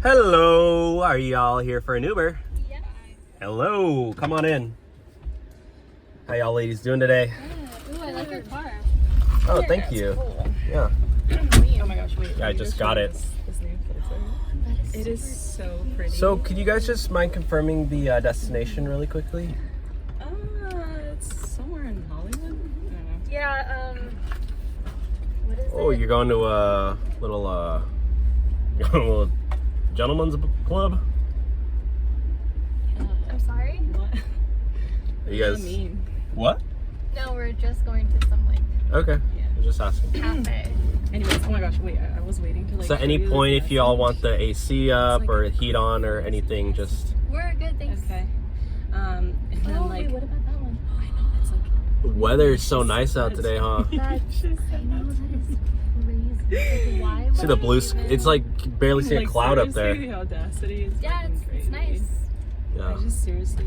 Hello, are y'all here for an Uber? Yes. Hello, come on in. How y'all ladies doing today? Ooh, I like your car. Oh, thank you. Cool. Yeah. Oh my gosh, wait. Yeah, I just got it. This new photo. It is so pretty. So, could you guys just mind confirming the destination really quickly? It's somewhere in Hollywood. I don't know. Yeah, what is Oh, it? you're going to a little gentleman's club? I'm sorry? What? Are you guys? Mean. What? No, we're just going to some, like, Okay. Yeah. I'm just asking. cafe. Anyways, oh my gosh, wait. I was waiting to like. So, at any show you point, this if you all want message. the AC up like- or heat on or anything, just. We're good, thanks. Okay. And then Oh, like. wait, what about that one? I know it's like. The weather is so nice out today, huh? That's, I know, that is crazy. Like, why See the would blue, you it's like you can barely see a Like, cloud up seriously, there. The audacity is Yeah, fucking it's crazy. nice. Yeah. I just seriously.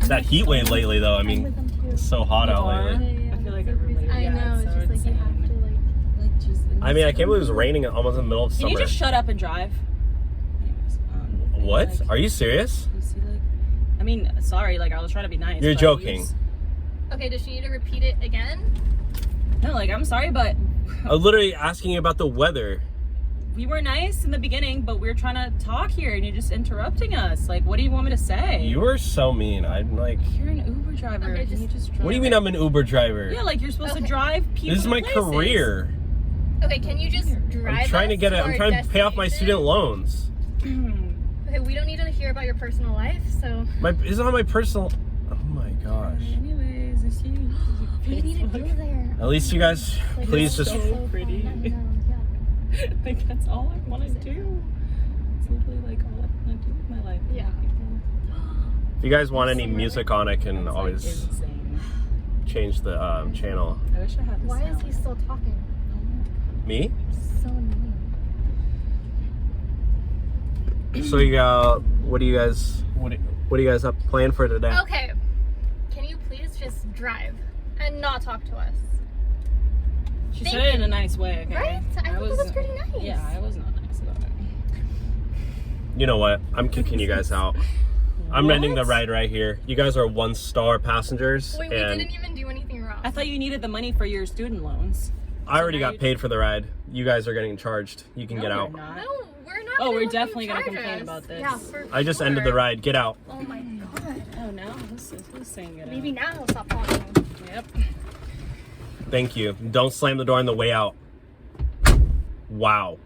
That heat wave lately, though, I I'm mean, with them too. it's so hot out lately. I feel like I relate. I Yeah, know, it's it's so just like you have insane. to, Like just. I mean, I can't believe it was raining almost in the middle of Can summer. you just shut up and drive? Anyways, What? like, Are you serious? you see, like, I mean, sorry, like I was trying to be nice. You're but joking. Okay, does she need to repeat it again? No, like I'm sorry, but I'm literally asking you about the weather. we were nice in the beginning, but we were trying to talk here, and you're just interrupting us. Like, what do you want me to say? You are so mean. I'm like, You're an Uber driver. Okay, Can you just drive? what do you mean I'm an Uber driver? Yeah, like you're supposed to Okay. drive people. This is to my places. career. Okay, can you just drive I'm trying to us get it. our I'm trying to pay off my destination? student loans. Okay, we don't need to hear about your personal life, so... This is not my personal. Oh my gosh. Anyways, I see. We need to go there. At least you guys, Like, please it's just. so pretty. fun. I know, yeah. Like that's all I want to do. It's literally like all I want to do with my life. Yeah. If you guys want any music on, I can That's, always like, insane. change the channel. I wish I had this Why is sound. he still talking? Me? So annoying. So you got. What do you guys? What do you guys have planned for today? Okay, can you please just drive and not talk to us? She Thank said it in you. a nice way, okay? Right? I thought that was pretty nice. Yeah, I was not nice about it. You know what? I'm kicking you guys out. I'm ending the ride right here. You guys are 1-star passengers, Wait, we and didn't even do anything wrong. I thought you needed the money for your student loans. I already now got paid for the ride. You guys are getting charged. You can No, get we're out. not. No, we're not. Oh, we're gonna definitely gonna charge complain us. about this. Yeah, for I just ended the sure. ride. Get out. Oh my god. Oh no, who's saying it? Maybe now he'll stop talking. Yep. Thank you. Don't slam the door on the way out. Wow.